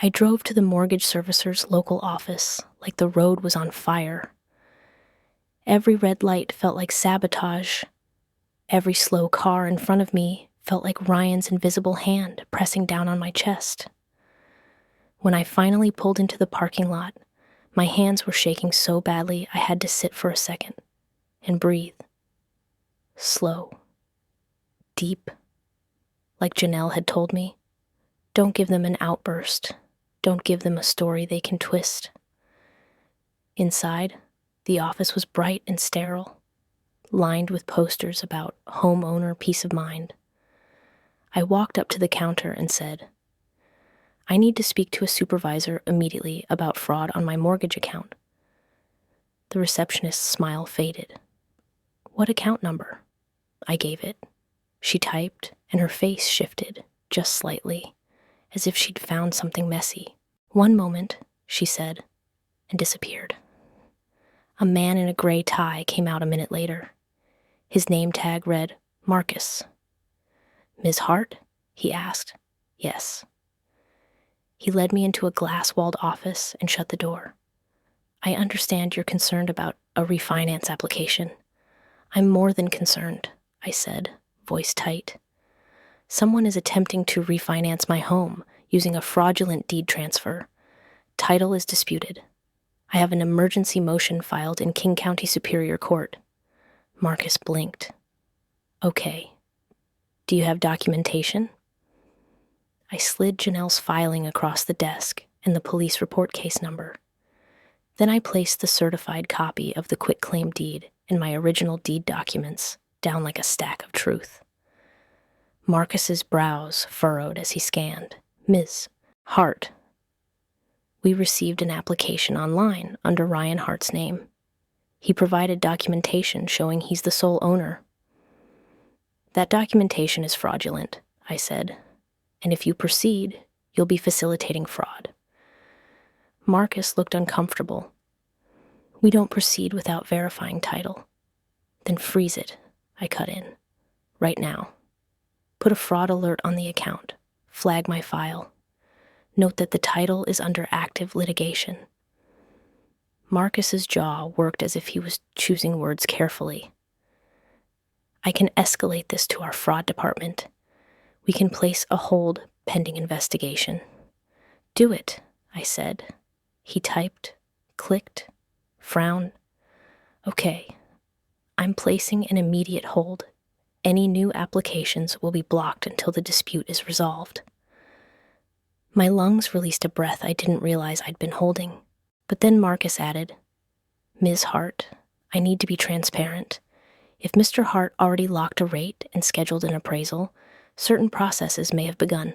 I drove to the mortgage servicer's local office like the road was on fire. Every red light felt like sabotage. Every slow car in front of me felt like Ryan's invisible hand pressing down on my chest. When I finally pulled into the parking lot, my hands were shaking so badly I had to sit for a second and breathe. Slow. Deep. Like Janelle had told me. Don't give them an outburst. Don't give them a story they can twist. Inside, the office was bright and sterile, lined with posters about homeowner peace of mind. I walked up to the counter and said, "I need to speak to a supervisor immediately about fraud on my mortgage account." The receptionist's smile faded. "What account number?" I gave it. She typed, and her face shifted, just slightly, as if she'd found something messy. "One moment," she said, and disappeared. A man in a gray tie came out a minute later. His name tag read, Marcus. "Ms. Hart?" he asked. "Yes." He led me into a glass-walled office and shut the door. "I understand you're concerned about a refinance application." "I'm more than concerned," I said, voice tight. "Someone is attempting to refinance my home using a fraudulent deed transfer. Title is disputed. I have an emergency motion filed in King County Superior Court." Marcus blinked. "Okay. Do you have documentation?" I slid Janelle's filing across the desk and the police report case number. Then I placed the certified copy of the quitclaim deed and my original deed documents down like a stack of truth. Marcus's brows furrowed as he scanned. "Ms. Hart." We received an application online under Ryan Hart's name. He provided documentation showing he's the sole owner. "That documentation is fraudulent," I said, "and if you proceed, you'll be facilitating fraud." Marcus looked uncomfortable. "We don't proceed without verifying title." "Then freeze it," I cut in. "Right now. Put a fraud alert on the account. Flag my file. Note that the title is under active litigation." Marcus's jaw worked as if he was choosing words carefully. "I can escalate this to our fraud department. We can place a hold pending investigation." "Do it," I said. He typed, clicked, frowned. "Okay. I'm placing an immediate hold. Any new applications will be blocked until the dispute is resolved." My lungs released a breath I didn't realize I'd been holding. But then Marcus added, "Ms. Hart, I need to be transparent. If Mr. Hart already locked a rate and scheduled an appraisal, certain processes may have begun."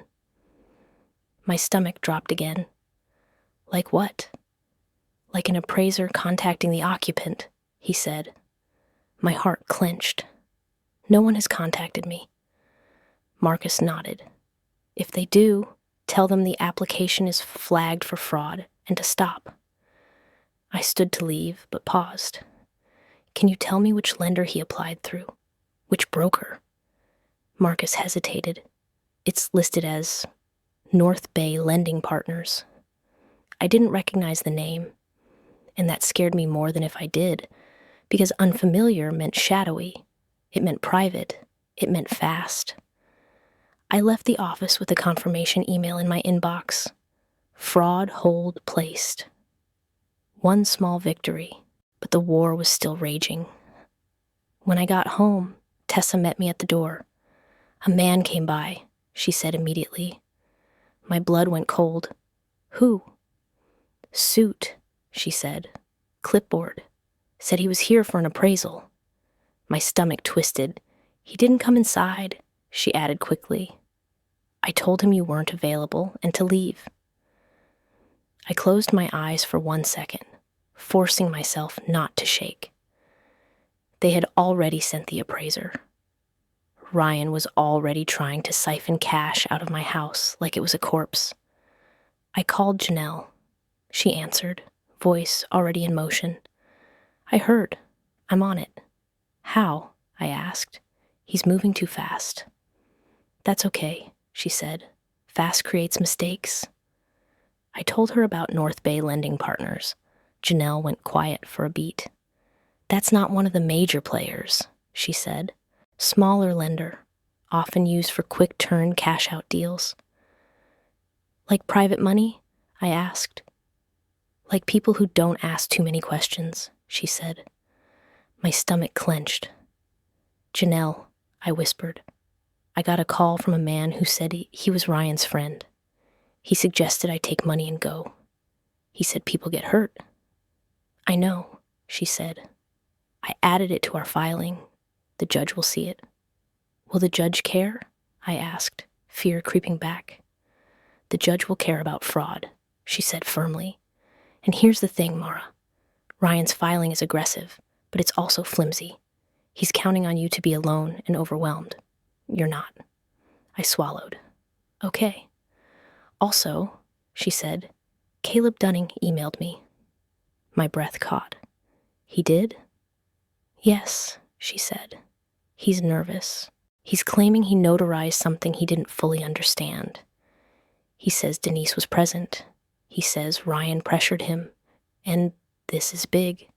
My stomach dropped again. "Like what?" "Like an appraiser contacting the occupant," he said. My heart clenched. "No one has contacted me." Marcus nodded. "If they do, tell them the application is flagged for fraud and to stop." I stood to leave, but paused. "Can you tell me which lender he applied through? Which broker?" Marcus hesitated. "It's listed as North Bay Lending Partners." I didn't recognize the name, and that scared me more than if I did, because unfamiliar meant shadowy. It meant private. It meant fast. I left the office with a confirmation email in my inbox. Fraud hold placed. One small victory, but the war was still raging. When I got home, Tessa met me at the door. "A man came by," she said immediately. My blood went cold. "Who?" "Suit," she said. "Clipboard. Said he was here for an appraisal." My stomach twisted. "He didn't come inside," she added quickly. "I told him you weren't available and to leave." I closed my eyes for 1 second, forcing myself not to shake. They had already sent the appraiser. Ryan was already trying to siphon cash out of my house like it was a corpse. I called Janelle. She answered, voice already in motion. "I heard. I'm on it." "How?" I asked. "He's moving too fast." "That's okay," she said. "Fast creates mistakes." I told her about North Bay lending partners. Janelle went quiet for a beat. That's not one of the major players, she said. Smaller lender, often used for quick turn cash out deals. Like private money? I asked. Like people who don't ask too many questions, she said. My stomach clenched. Janelle, I whispered. I got a call from a man who said he was Ryan's friend. He suggested I take money and go. He said people get hurt. I know, she said. I added it to our filing. The judge will see it. Will the judge care? I asked, fear creeping back. The judge will care about fraud, she said firmly. And here's the thing, Mara. Ryan's filing is aggressive, but it's also flimsy. He's counting on you to be alone and overwhelmed. You're not. I swallowed. Okay. Also, she said, Caleb Dunning emailed me. My breath caught. He did? Yes, she said. He's nervous. He's claiming he notarized something he didn't fully understand. He says Denise was present. He says Ryan pressured him. And this is big.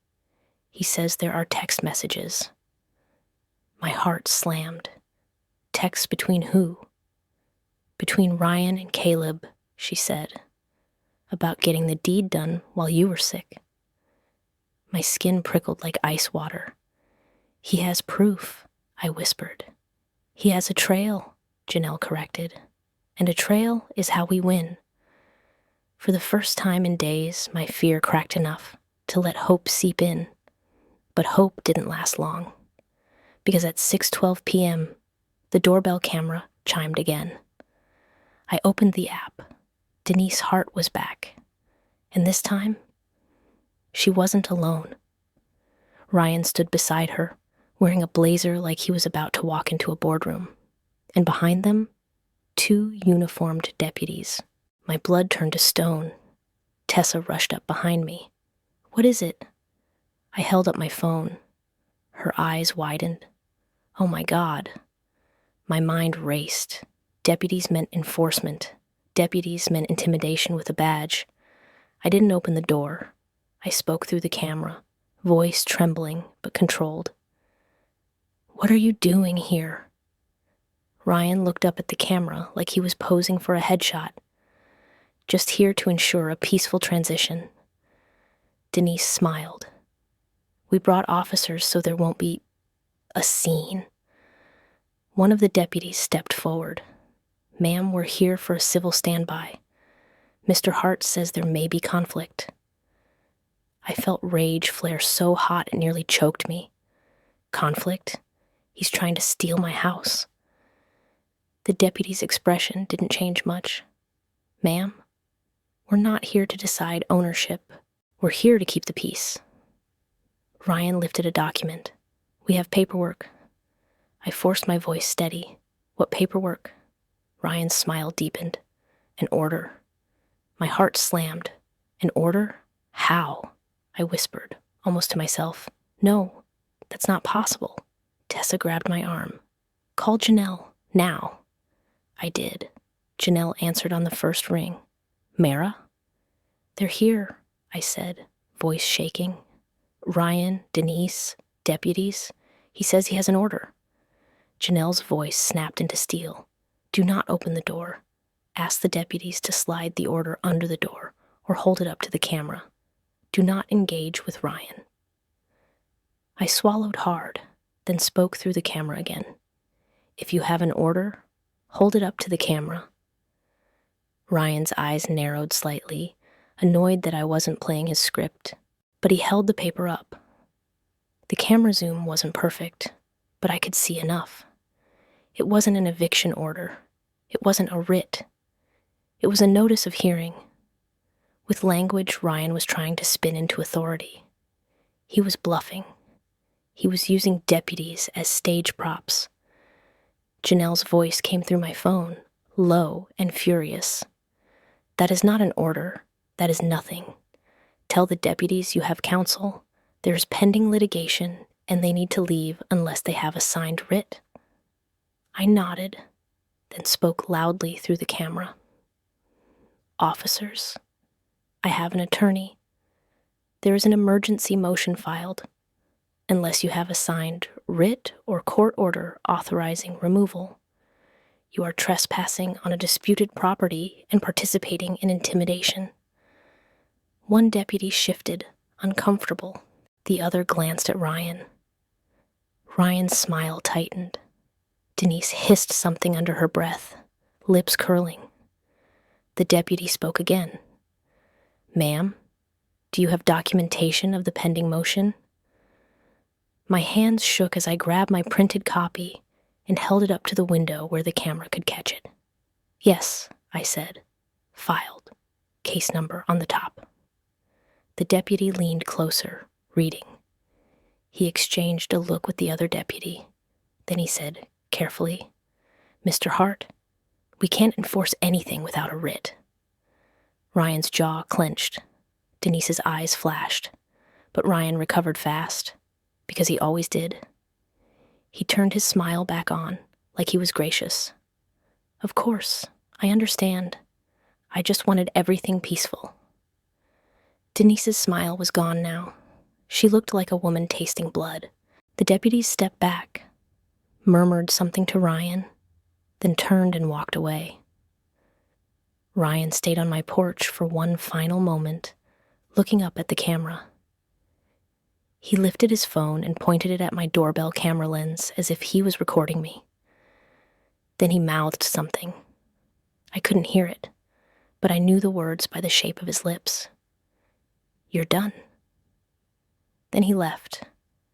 He says there are text messages. My heart slammed. Texts between who? Between Ryan and Caleb, she said. About getting the deed done while you were sick. My skin prickled like ice water. He has proof, I whispered. He has a trail, Janelle corrected. And a trail is how we win. For the first time in days, my fear cracked enough to let hope seep in. But hope didn't last long. Because at 6:12 p.m., the doorbell camera chimed again. I opened the app. Denise Hart was back. And this time, she wasn't alone. Ryan stood beside her, wearing a blazer like he was about to walk into a boardroom. And behind them, 2 uniformed deputies. My blood turned to stone. Tessa rushed up behind me. What is it? I held up my phone. Her eyes widened. Oh my God. My mind raced. Deputies meant enforcement. Deputies meant intimidation with a badge. I didn't open the door. I spoke through the camera, voice trembling but controlled. What are you doing here? Ryan looked up at the camera like he was posing for a headshot. Just here to ensure a peaceful transition. Denise smiled. We brought officers so there won't be a scene. One of the deputies stepped forward. Ma'am, we're here for a civil standby. Mr. Hart says there may be conflict. I felt rage flare so hot it nearly choked me. Conflict? He's trying to steal my house. The deputy's expression didn't change much. Ma'am, we're not here to decide ownership. We're here to keep the peace. Ryan lifted a document. We have paperwork. I forced my voice steady. What paperwork? Ryan's smile deepened. An order. My heart slammed. An order? How? I whispered, almost to myself. No, that's not possible. Tessa grabbed my arm. Call Janelle, now. I did. Janelle answered on the first ring. Mara? They're here, I said, voice shaking. Ryan, Denise, deputies. He says he has an order. Janelle's voice snapped into steel. Do not open the door. Ask the deputies to slide the order under the door or hold it up to the camera. Do not engage with Ryan. I swallowed hard, then spoke through the camera again. If you have an order, hold it up to the camera. Ryan's eyes narrowed slightly, annoyed that I wasn't playing his script, but he held the paper up. The camera zoom wasn't perfect, but I could see enough. It wasn't an eviction order. It wasn't a writ. It was a notice of hearing. With language Ryan was trying to spin into authority. He was bluffing. He was using deputies as stage props. Janelle's voice came through my phone, low and furious. That is not an order. That is nothing. Tell the deputies you have counsel. There's pending litigation, and they need to leave unless they have a signed writ. I nodded, then spoke loudly through the camera. Officers, I have an attorney. There is an emergency motion filed. Unless you have a signed writ or court order authorizing removal, you are trespassing on a disputed property and participating in intimidation. One deputy shifted, uncomfortable. The other glanced at Ryan. Ryan's smile tightened. Denise hissed something under her breath, lips curling. The deputy spoke again. "Ma'am, do you have documentation of the pending motion?" My hands shook as I grabbed my printed copy and held it up to the window where the camera could catch it. "Yes," I said. "Filed. Case number on the top." The deputy leaned closer, reading. He exchanged a look with the other deputy. Then he said, carefully, "Mr. Hart, we can't enforce anything without a writ." Ryan's jaw clenched. Denise's eyes flashed. But Ryan recovered fast, because he always did. He turned his smile back on, like he was gracious. "Of course, I understand. I just wanted everything peaceful." Denise's smile was gone now. She looked like a woman tasting blood. The deputies stepped back, murmured something to Ryan, then turned and walked away. Ryan stayed on my porch for one final moment, looking up at the camera. He lifted his phone and pointed it at my doorbell camera lens as if he was recording me. Then he mouthed something. I couldn't hear it, but I knew the words by the shape of his lips. "You're done." Then he left.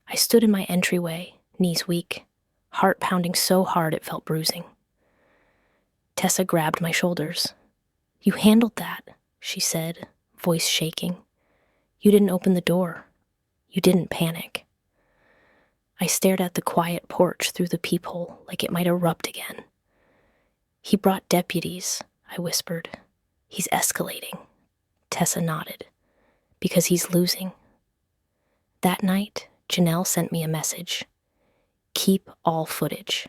I stood in my entryway, knees weak, heart pounding so hard it felt bruising. Tessa grabbed my shoulders. "You handled that," she said, voice shaking. "You didn't open the door. You didn't panic." I stared at the quiet porch through the peephole like it might erupt again. "He brought deputies," I whispered. "He's escalating." Tessa nodded. "Because he's losing." That night, Janelle sent me a message. "Keep all footage.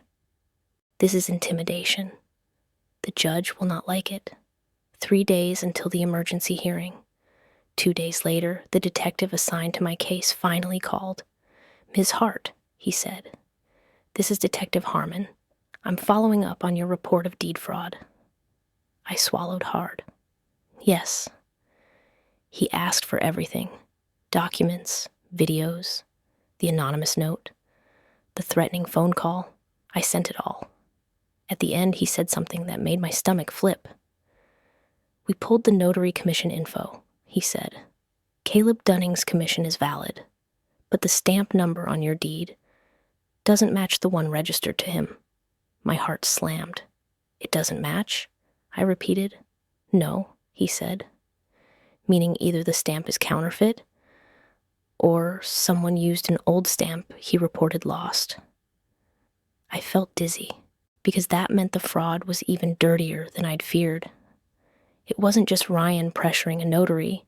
This is intimidation. The judge will not like it. 3 days until the emergency hearing. 2 days later, the detective assigned to my case finally called. "Ms. Hart," he said. "This is Detective Harmon. I'm following up on your report of deed fraud." I swallowed hard. "Yes." He asked for everything. Documents, videos, the anonymous note, the threatening phone call. I sent it all. At the end, he said something that made my stomach flip. "We pulled the notary commission info," he said. "Caleb Dunning's commission is valid, but the stamp number on your deed doesn't match the one registered to him." My heart slammed. "It doesn't match?" I repeated. "No," he said. Meaning either the stamp is counterfeit, or someone used an old stamp he reported lost. I felt dizzy, because that meant the fraud was even dirtier than I'd feared. It wasn't just Ryan pressuring a notary.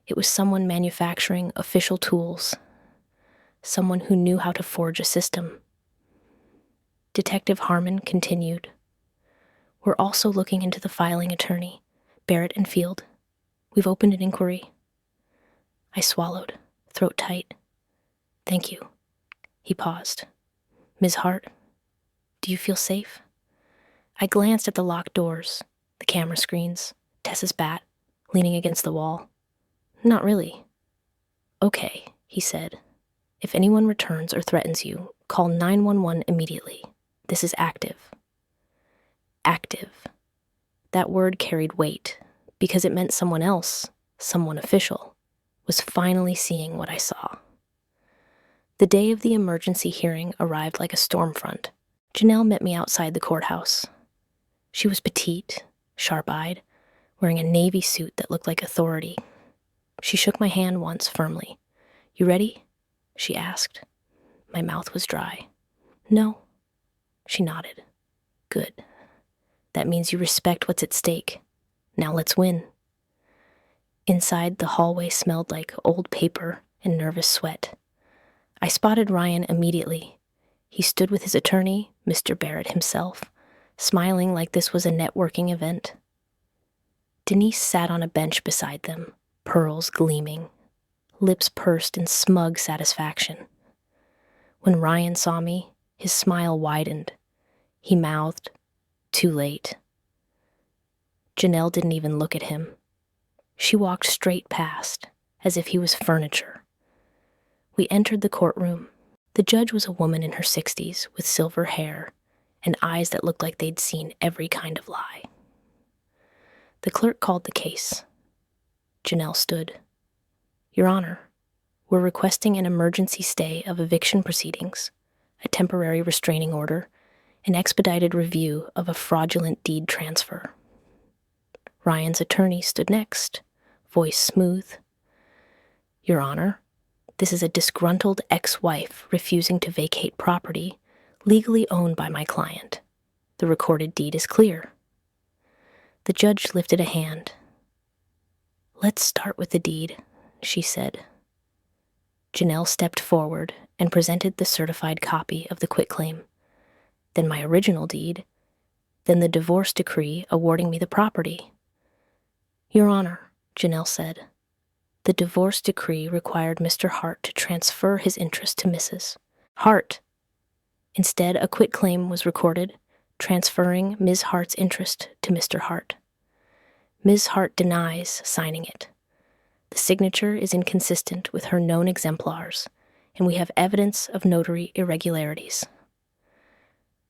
It was someone manufacturing official tools. Someone who knew how to forge a system. Detective Harmon continued. "We're also looking into the filing attorney, Barrett and Field. We've opened an inquiry." I swallowed, throat tight. "Thank you." He paused. "Ms. Hart, do you feel safe?" I glanced at the locked doors, the camera screens, Tessa's bat, leaning against the wall. "Not really." "Okay," he said. "If anyone returns or threatens you, call 911 immediately. This is active." Active. That word carried weight, because it meant someone else, someone official, was finally seeing what I saw. The day of the emergency hearing arrived like a storm front. Janelle met me outside the courthouse. She was petite, sharp-eyed, wearing a navy suit that looked like authority. She shook my hand once firmly. "You ready?" she asked. My mouth was dry. "No." She nodded. "Good. That means you respect what's at stake. Now let's win." Inside, the hallway smelled like old paper and nervous sweat. I spotted Ryan immediately. He stood with his attorney, Mr. Barrett himself, smiling like this was a networking event. Denise sat on a bench beside them, pearls gleaming, lips pursed in smug satisfaction. When Ryan saw me, his smile widened. He mouthed, "Too late." Janelle didn't even look at him. She walked straight past, as if he was furniture. We entered the courtroom. The judge was a woman in her 60s with silver hair and eyes that looked like they'd seen every kind of lie. The clerk called the case. Janelle stood. "Your Honor, we're requesting an emergency stay of eviction proceedings, a temporary restraining order, an expedited review of a fraudulent deed transfer." Ryan's attorney stood next, voice smooth. "Your Honor, this is a disgruntled ex-wife refusing to vacate property legally owned by my client. The recorded deed is clear." The judge lifted a hand. "Let's start with the deed," she said. Janelle stepped forward and presented the certified copy of the quitclaim, then my original deed, then the divorce decree awarding me the property. "Your Honor," Janelle said, "the divorce decree required Mr. Hart to transfer his interest to Mrs. Hart. Instead, a quitclaim was recorded, transferring Ms. Hart's interest to Mr. Hart. Ms. Hart denies signing it. The signature is inconsistent with her known exemplars, and we have evidence of notary irregularities."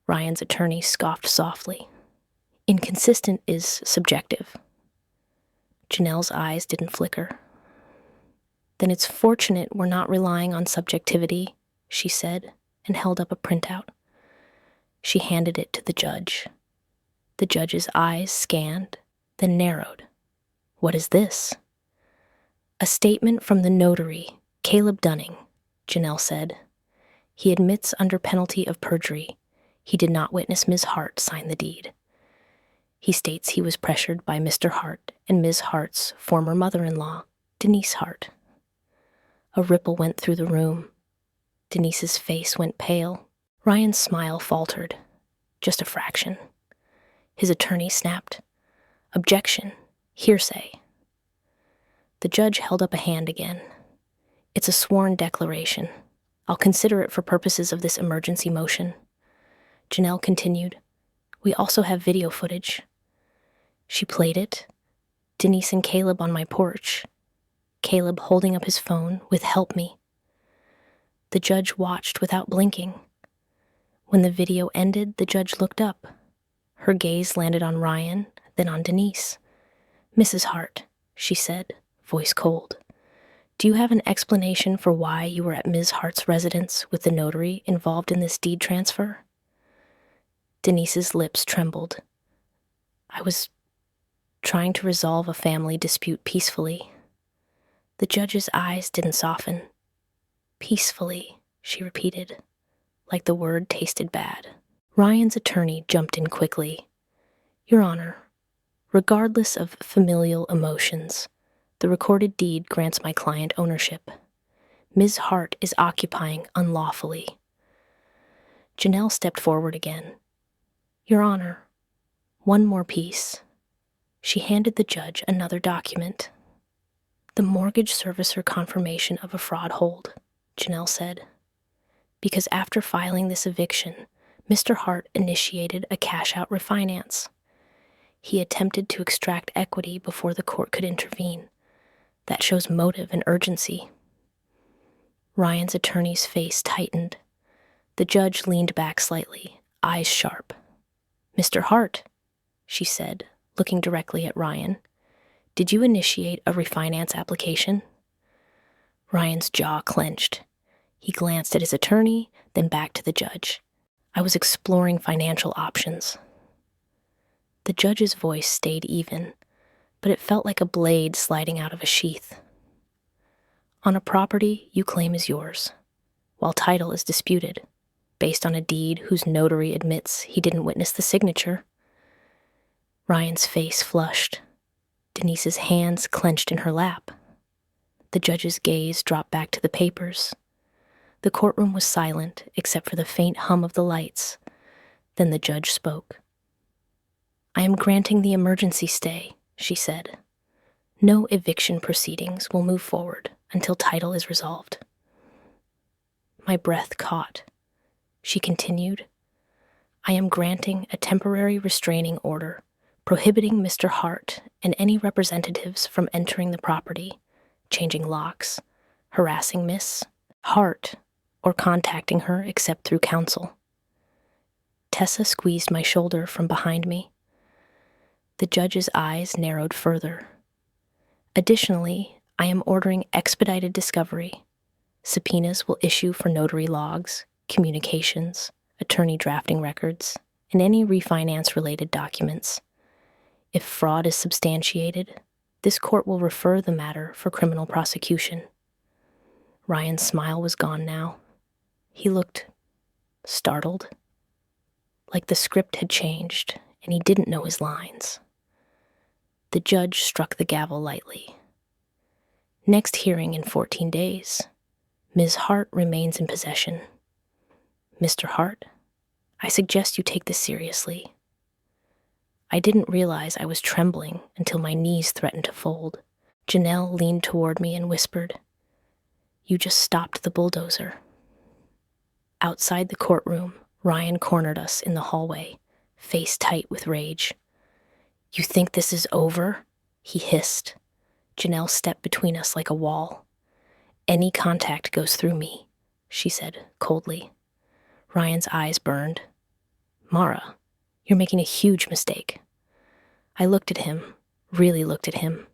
Ryan's attorney scoffed softly. "Inconsistent is subjective." Janelle's eyes didn't flicker. "Then it's fortunate we're not relying on subjectivity," she said, and held up a printout. She handed it to the judge. The judge's eyes scanned, then narrowed. "What is this?" "A statement from the notary, Caleb Dunning," Janelle said. "He admits under penalty of perjury he did not witness Ms. Hart sign the deed. He states he was pressured by Mr. Hart and Ms. Hart's former mother-in-law, Denise Hart." A ripple went through the room. Denise's face went pale. Ryan's smile faltered, just a fraction. His attorney snapped, "Objection, hearsay." The judge held up a hand again. "It's a sworn declaration. I'll consider it for purposes of this emergency motion." Janelle continued, "We also have video footage." She played it. Denise and Caleb on my porch. Caleb holding up his phone with "Help me." The judge watched without blinking. When the video ended, the judge looked up. Her gaze landed on Ryan, then on Denise. "Mrs. Hart," she said, voice cold, "do you have an explanation for why you were at Ms. Hart's residence with the notary involved in this deed transfer?" Denise's lips trembled. "I was trying to resolve a family dispute peacefully." The judge's eyes didn't soften. "Peacefully," she repeated, like the word tasted bad. Ryan's attorney jumped in quickly. "Your Honor, regardless of familial emotions, the recorded deed grants my client ownership. Ms. Hart is occupying unlawfully." Janelle stepped forward again. "Your Honor, one more piece." She handed the judge another document. "The mortgage servicer confirmation of a fraud hold," Janelle said. "Because after filing this eviction, Mr. Hart initiated a cash-out refinance. He attempted to extract equity before the court could intervene. That shows motive and urgency." Ryan's attorney's face tightened. The judge leaned back slightly, eyes sharp. "Mr. Hart," she said, looking directly at Ryan, "did you initiate a refinance application?" Ryan's jaw clenched. He glanced at his attorney, then back to the judge. "I was exploring financial options." The judge's voice stayed even, but it felt like a blade sliding out of a sheath. "On a property you claim is yours, while title is disputed, based on a deed whose notary admits he didn't witness the signature." Ryan's face flushed. Denise's hands clenched in her lap. The judge's gaze dropped back to the papers. The courtroom was silent except for the faint hum of the lights. Then the judge spoke. "I am granting the emergency stay," she said. No eviction proceedings will move forward until title is resolved. My breath caught. She continued, I am granting a temporary restraining order prohibiting Mr. Hart and any representatives from entering the property, changing locks, harassing Miss Hart, or contacting her except through counsel. Tessa squeezed my shoulder from behind me. The judge's eyes narrowed further. Additionally, I am ordering expedited discovery. Subpoenas will issue for notary logs, communications, attorney drafting records, and any refinance-related documents. If fraud is substantiated, this court will refer the matter for criminal prosecution. Ryan's smile was gone now. He looked startled, like the script had changed and he didn't know his lines. The judge struck the gavel lightly. Next hearing in 14 days. Ms. Hart remains in possession. Mr. Hart, I suggest you take this seriously. I didn't realize I was trembling until my knees threatened to fold. Janelle leaned toward me and whispered, You just stopped the bulldozer. Outside the courtroom, Ryan cornered us in the hallway, face tight with rage. You think this is over? He hissed. Janelle stepped between us like a wall. Any contact goes through me, she said coldly. Ryan's eyes burned. Mara, you're making a huge mistake. I looked at him, really looked at him,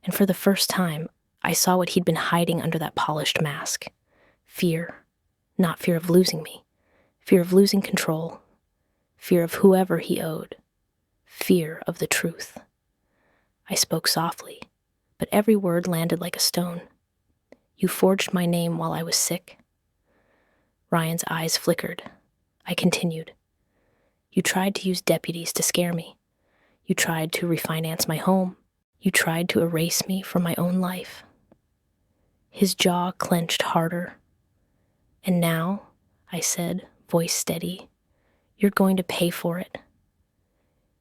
and for the first time, I saw what he'd been hiding under that polished mask. Fear. Not fear of losing me. Fear of losing control. Fear of whoever he owed. Fear of the truth. I spoke softly, but every word landed like a stone. You forged my name while I was sick. Ryan's eyes flickered. I continued. You tried to use deputies to scare me. You tried to refinance my home. You tried to erase me from my own life. His jaw clenched harder. And now, I said, voice steady, you're going to pay for it.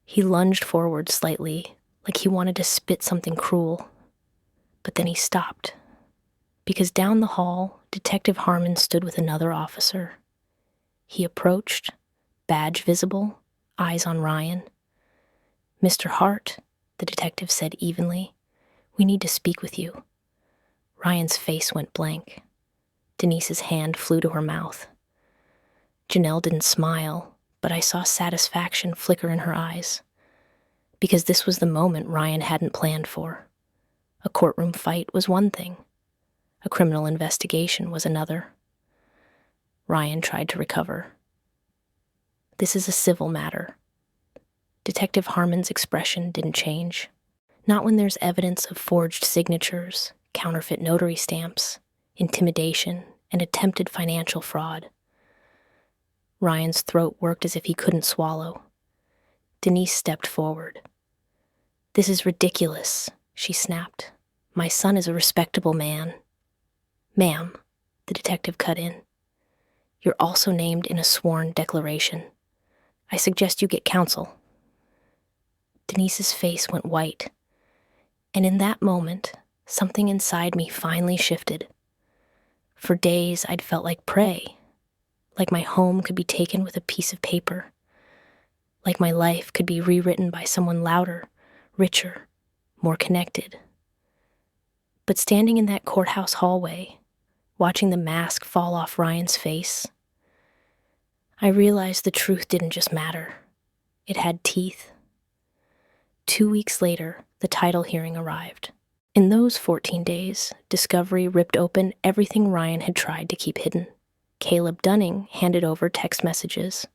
He lunged forward slightly, like he wanted to spit something cruel. But then he stopped, because down the hall, Detective Harmon stood with another officer. He approached, badge visible, eyes on Ryan. Mr. Hart, the detective said evenly, we need to speak with you. Ryan's face went blank. Denise's hand flew to her mouth. Janelle didn't smile, but I saw satisfaction flicker in her eyes. Because this was the moment Ryan hadn't planned for. A courtroom fight was one thing. A criminal investigation was another. Ryan tried to recover. This is a civil matter. Detective Harmon's expression didn't change. Not when there's evidence of forged signatures, counterfeit notary stamps, intimidation, and attempted financial fraud. Ryan's throat worked as if he couldn't swallow. Denise stepped forward. This is ridiculous, she snapped. My son is a respectable man. Ma'am, the detective cut in. You're also named in a sworn declaration. I suggest you get counsel. Denise's face went white, and in that moment, something inside me finally shifted. For days, I'd felt like prey, like my home could be taken with a piece of paper, like my life could be rewritten by someone louder, richer, more connected. But standing in that courthouse hallway, watching the mask fall off Ryan's face, I realized the truth didn't just matter. It had teeth. 2 weeks later, the title hearing arrived. In those 14 days, discovery ripped open everything Ryan had tried to keep hidden. Caleb Dunning handed over text messages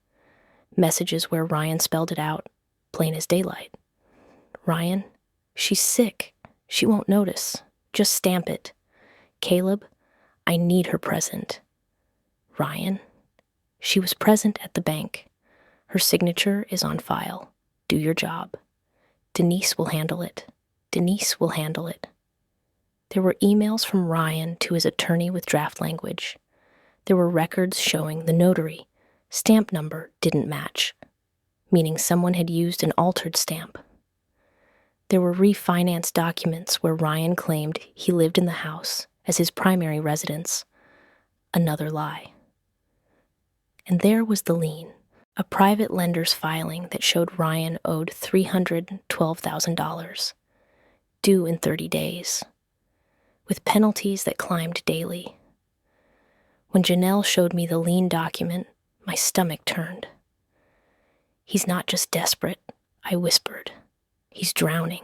where Ryan spelled it out, plain as daylight. Ryan, she's sick. She won't notice. Just stamp it. Caleb, I need her present. Ryan, she was present at the bank. Her signature is on file. Do your job. Denise will handle it. Denise will handle it. There were emails from Ryan to his attorney with draft language. There were records showing the notary. Stamp number didn't match, meaning someone had used an altered stamp. There were refinance documents where Ryan claimed he lived in the house as his primary residence. Another lie. And there was the lien, a private lender's filing that showed Ryan owed $312,000, due in 30 days, with penalties that climbed daily. When Janelle showed me the lien document, my stomach turned. "He's not just desperate," I whispered. "He's drowning."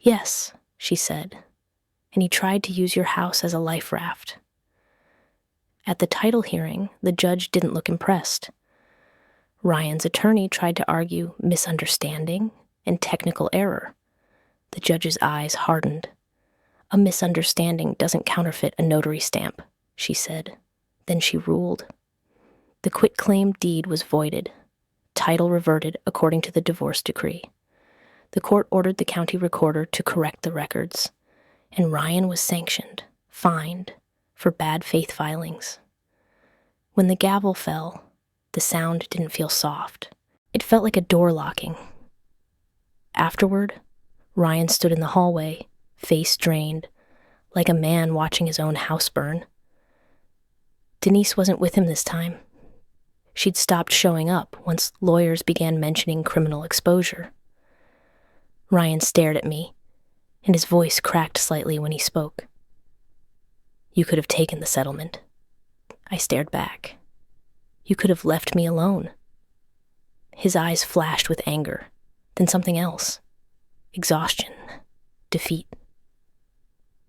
"Yes," she said, "and he tried to use your house as a life raft." At the title hearing, the judge didn't look impressed. Ryan's attorney tried to argue misunderstanding and technical error. The judge's eyes hardened. "A misunderstanding doesn't counterfeit a notary stamp," she said. Then she ruled. The quitclaim deed was voided. Title reverted according to the divorce decree. The court ordered the county recorder to correct the records, and Ryan was sanctioned, fined, for bad faith filings. When the gavel fell, the sound didn't feel soft. It felt like a door locking. Afterward, Ryan stood in the hallway, face drained, like a man watching his own house burn. Denise wasn't with him this time. She'd stopped showing up once lawyers began mentioning criminal exposure. Ryan stared at me, and his voice cracked slightly when he spoke. "You could have taken the settlement." I stared back. "You could have left me alone." His eyes flashed with anger, then something else. Exhaustion. Defeat.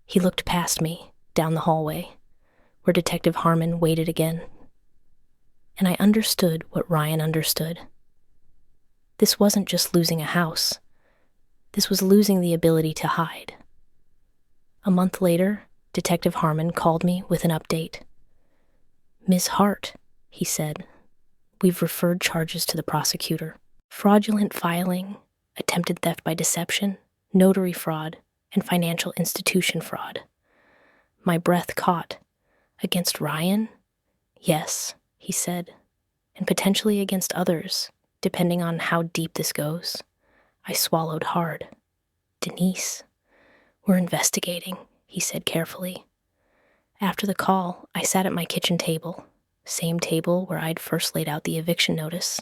He looked past me, down the hallway, where Detective Harmon waited again. And I understood what Ryan understood. This wasn't just losing a house. This was losing the ability to hide. A month later, Detective Harmon called me with an update. "Ms. Hart," he said, "we've referred charges to the prosecutor. Fraudulent filing, attempted theft by deception, notary fraud, and financial institution fraud." My breath caught. "Against Ryan?" "Yes," he said, "and potentially against others, depending on how deep this goes." I swallowed hard. "Denise?" "We're investigating," he said carefully. After the call, I sat at my kitchen table, same table where I'd first laid out the eviction notice,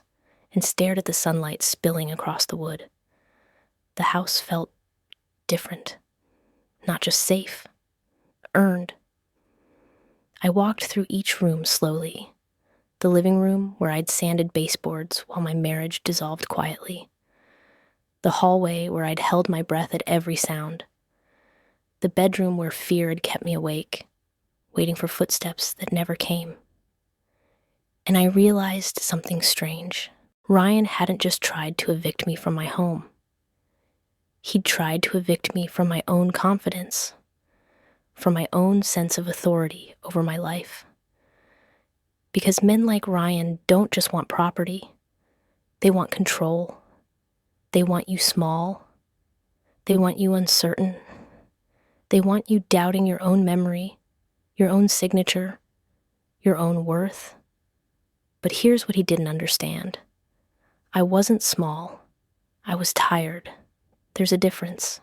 and stared at the sunlight spilling across the wood. The house felt different. Not just safe. Earned. I walked through each room slowly. The living room where I'd sanded baseboards while my marriage dissolved quietly. The hallway where I'd held my breath at every sound. The bedroom where fear had kept me awake, waiting for footsteps that never came. And I realized something strange. Ryan hadn't just tried to evict me from my home. He'd tried to evict me from my own confidence, from my own sense of authority over my life. Because men like Ryan don't just want property. They want control. They want you small. They want you uncertain. They want you doubting your own memory, your own signature, your own worth. But here's what he didn't understand. I wasn't small. I was tired. There's a difference.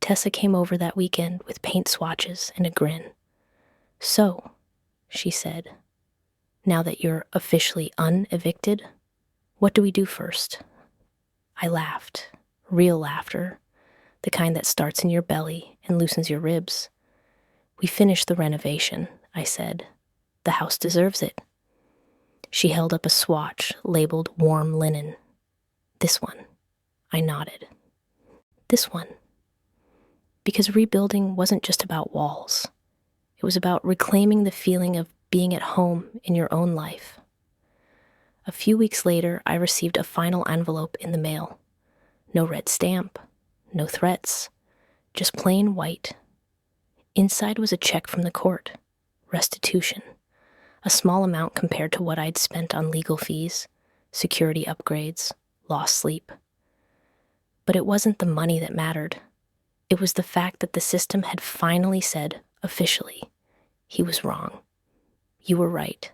Tessa came over that weekend with paint swatches and a grin. "So," she said, "now that you're officially unevicted, what do we do first?" I laughed, real laughter, the kind that starts in your belly and loosens your ribs. "We finished the renovation," I said. "The house deserves it." She held up a swatch labeled warm linen. "This one." I nodded. "This one." Because rebuilding wasn't just about walls. It was about reclaiming the feeling of being at home in your own life. A few weeks later, I received a final envelope in the mail. No red stamp, no threats, just plain white. Inside was a check from the court, restitution, a small amount compared to what I'd spent on legal fees, security upgrades, lost sleep. But it wasn't the money that mattered. It was the fact that the system had finally said, officially, he was wrong. You were right.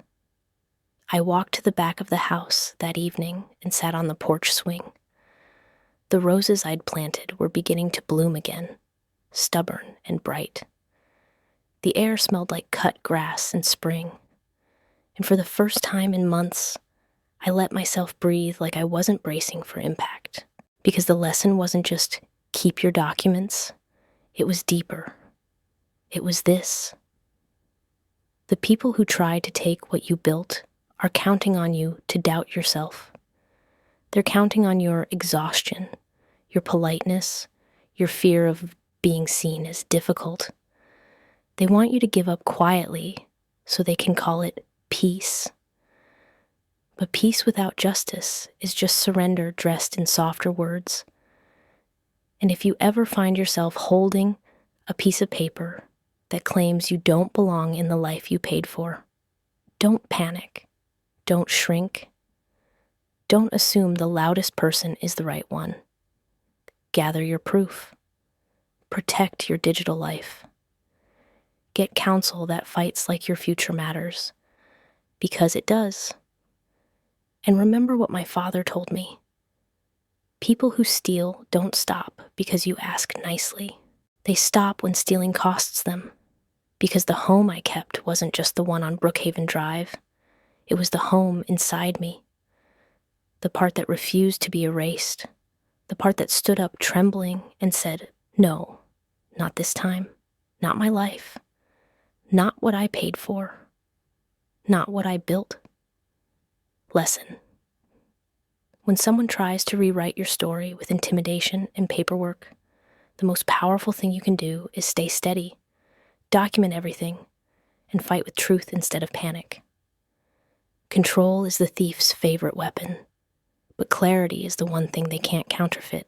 I walked to the back of the house that evening and sat on the porch swing. The The roses I'd planted were beginning to bloom again, stubborn and bright. The air smelled like cut grass in spring. And for the first time in months, I let myself breathe like I wasn't bracing for impact. Because the lesson wasn't just keep your documents, it was deeper. It was this. The people who try to take what you built are counting on you to doubt yourself. They're counting on your exhaustion, your politeness, your fear of being seen as difficult. They want you to give up quietly so they can call it peace. But peace without justice is just surrender dressed in softer words. And if you ever find yourself holding a piece of paper that claims you don't belong in the life you paid for, don't panic. Don't shrink. Don't assume the loudest person is the right one. Gather your proof. Protect your digital life. Get counsel that fights like your future matters, because it does. And remember what my father told me. People who steal don't stop because you ask nicely. They stop when stealing costs them, because the home I kept wasn't just the one on Brookhaven Drive. It was the home inside me. The part that refused to be erased. The part that stood up trembling and said, no, not this time. Not my life. Not what I paid for. Not what I built. Lesson. When someone tries to rewrite your story with intimidation and paperwork, the most powerful thing you can do is stay steady, document everything, and fight with truth instead of panic. Control is the thief's favorite weapon, but clarity is the one thing they can't counterfeit.